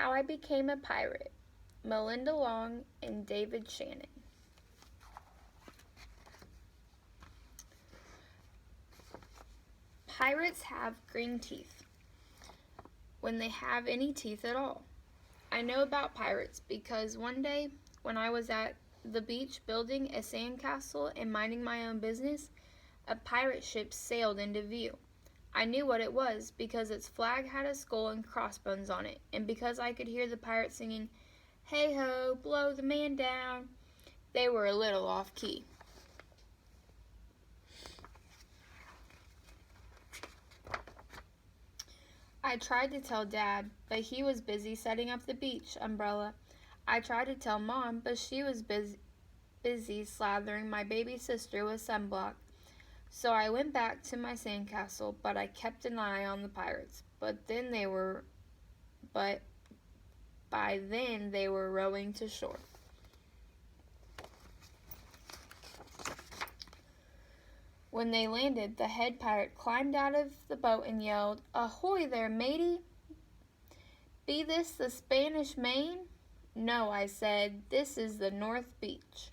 How I Became a Pirate, Melinda Long and David Shannon. Pirates have green teeth, when they have any teeth at all. I know about pirates because one day when I was at the beach building a sandcastle and minding my own business, a pirate ship sailed into view. I knew what it was because its flag had a skull and crossbones on it, and because I could hear the pirates singing, "Hey ho, blow the man down." They were a little off key. I tried to tell Dad, but he was busy setting up the beach umbrella. I tried to tell Mom, but she was busy slathering my baby sister with sunblock. So I went back to my sandcastle, but I kept an eye on the pirates. But by then they were rowing to shore. When they landed, the head pirate climbed out of the boat and yelled, "Ahoy there, matey! Be this the Spanish Main?" "No," I said, "this is the North Beach."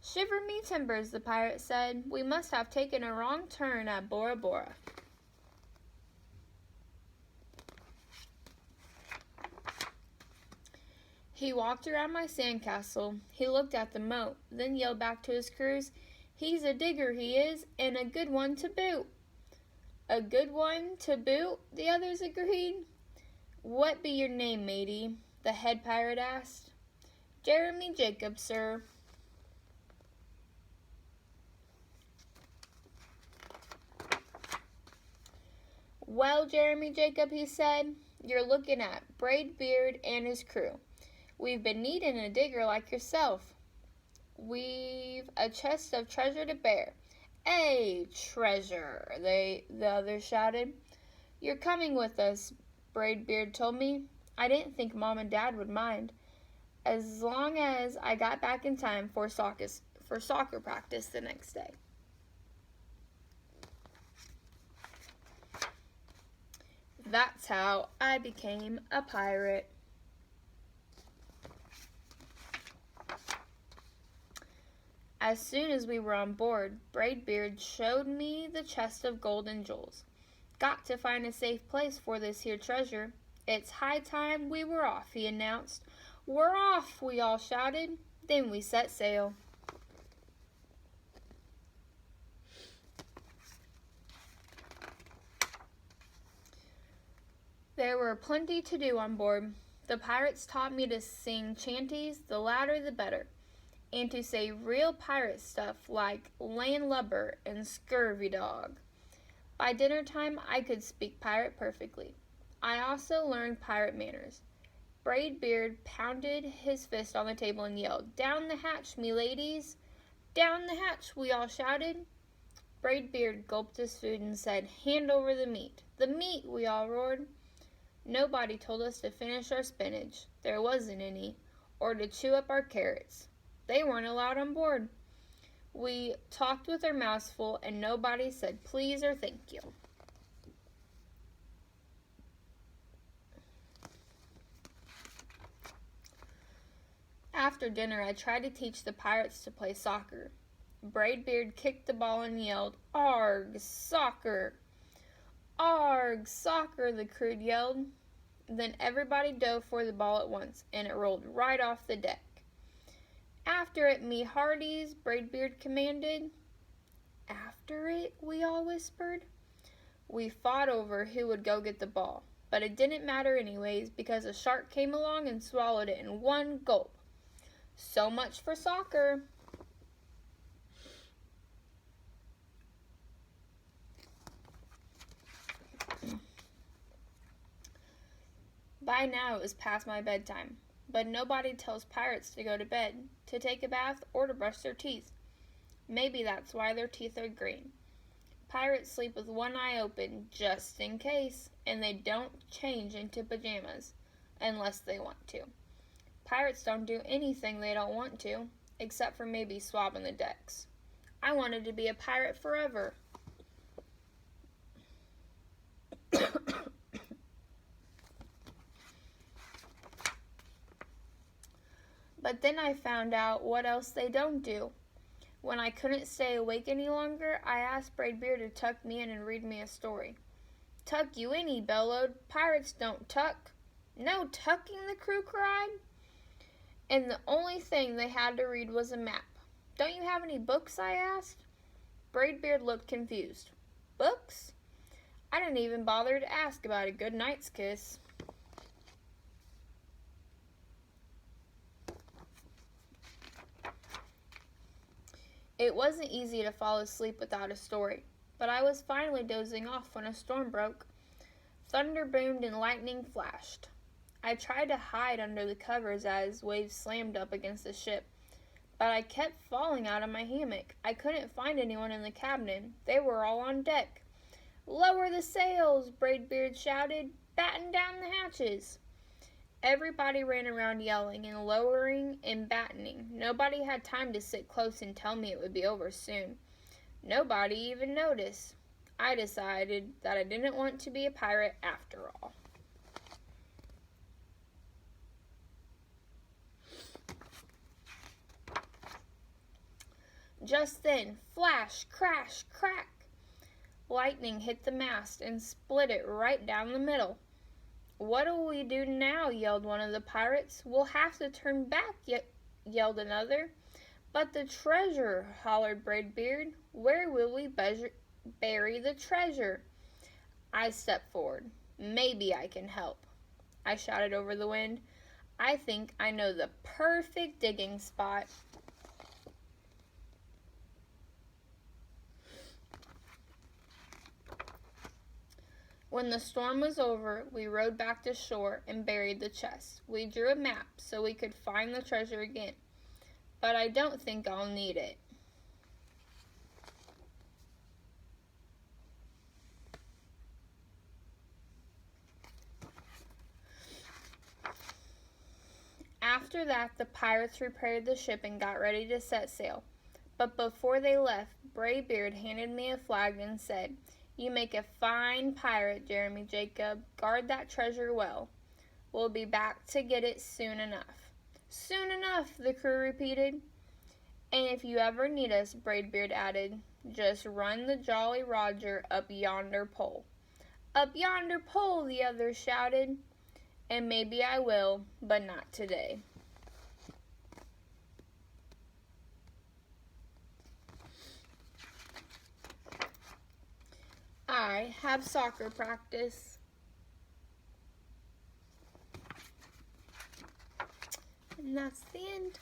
"Shiver me timbers," the pirate said, "we must have taken a wrong turn at Bora Bora." He walked around my sandcastle. He looked at the moat, then yelled back to his crews, "He's a digger, he is, and a good one to boot." "A good one to boot?" the others agreed. "What be your name, matey?" the head pirate asked. "Jeremy Jacob, sir." "Well, Jeremy Jacob," he said, "you're looking at Braidbeard and his crew. We've been needing a digger like yourself. We've a chest of treasure to bear." "Hey, treasure!" the others shouted. "You're coming with us," Braidbeard told me. I didn't think Mom and Dad would mind, as long as I got back in time for soccer practice the next day. That's how I became a pirate. As soon as we were on board, Braidbeard showed me the chest of gold and jewels. "Got to find a safe place for this here treasure. It's high time we were off," he announced. "We're off!" we all shouted. Then we set sail. There were plenty to do on board. The pirates taught me to sing chanties, the louder the better, and to say real pirate stuff like landlubber and scurvy dog. By dinner time, I could speak pirate perfectly. I also learned pirate manners. Braidbeard pounded his fist on the table and yelled, "Down the hatch, me ladies!" "Down the hatch!" we all shouted. Braidbeard gulped his food and said, "Hand over the meat." "The meat!" we all roared. Nobody told us to finish our spinach, there wasn't any, or to chew up our carrots. They weren't allowed on board. We talked with our mouths full, and nobody said please or thank you. After dinner, I tried to teach the pirates to play soccer. Braidbeard kicked the ball and yelled, "Arg, soccer!" "Arg, soccer!" the crew yelled. Then everybody dove for the ball at once, and it rolled right off the deck. "After it, me hearties," Braidbeard commanded. "After it?" we all whispered. We fought over who would go get the ball, but it didn't matter anyways because a shark came along and swallowed it in one gulp. So much for soccer. By now it was past my bedtime, but nobody tells pirates to go to bed, to take a bath, or to brush their teeth. Maybe that's why their teeth are green. Pirates sleep with one eye open, just in case, and they don't change into pajamas, unless they want to. Pirates don't do anything they don't want to, except for maybe swabbing the decks. I wanted to be a pirate forever. But then I found out what else they don't do. When I couldn't stay awake any longer, I asked Braidbeard to tuck me in and read me a story. Tuck you in, he bellowed. Pirates don't tuck. No tucking, the crew cried. And the only thing they had to read was a map. Don't you have any books, I asked. Braidbeard looked confused. Books? I didn't even bother to ask about a good night's kiss. It wasn't easy to fall asleep without a story, but I was finally dozing off when a storm broke. Thunder boomed and lightning flashed. I tried to hide under the covers as waves slammed up against the ship, but I kept falling out of my hammock. I couldn't find anyone in the cabin. They were all on deck. Lower the sails, Braidbeard shouted. Batten down the hatches. Everybody ran around yelling and lowering and battening. Nobody had time to sit close and tell me it would be over soon. Nobody even noticed. I decided that I didn't want to be a pirate after all. Just then, flash, crash, crack. Lightning hit the mast and split it right down the middle. What'll we do now? Yelled one of the pirates. We'll have to turn back, yelled another. But the treasure, hollered Braidbeard. Where will we bury the treasure? I stepped forward. Maybe I can help, I shouted over the wind. I think I know the perfect digging spot. When the storm was over, we rowed back to shore and buried the chest. We drew a map so we could find the treasure again, but I don't think I'll need it. After that, the pirates repaired the ship and got ready to set sail. But before they left, Braidbeard handed me a flag and said, You make a fine pirate, Jeremy Jacob. Guard that treasure well. We'll be back to get it soon enough. Soon enough, the crew repeated. And if you ever need us, Braidbeard added, just run the Jolly Roger up yonder pole. Up yonder pole, the others shouted. And maybe I will, but not today. I have soccer practice. And that's the end.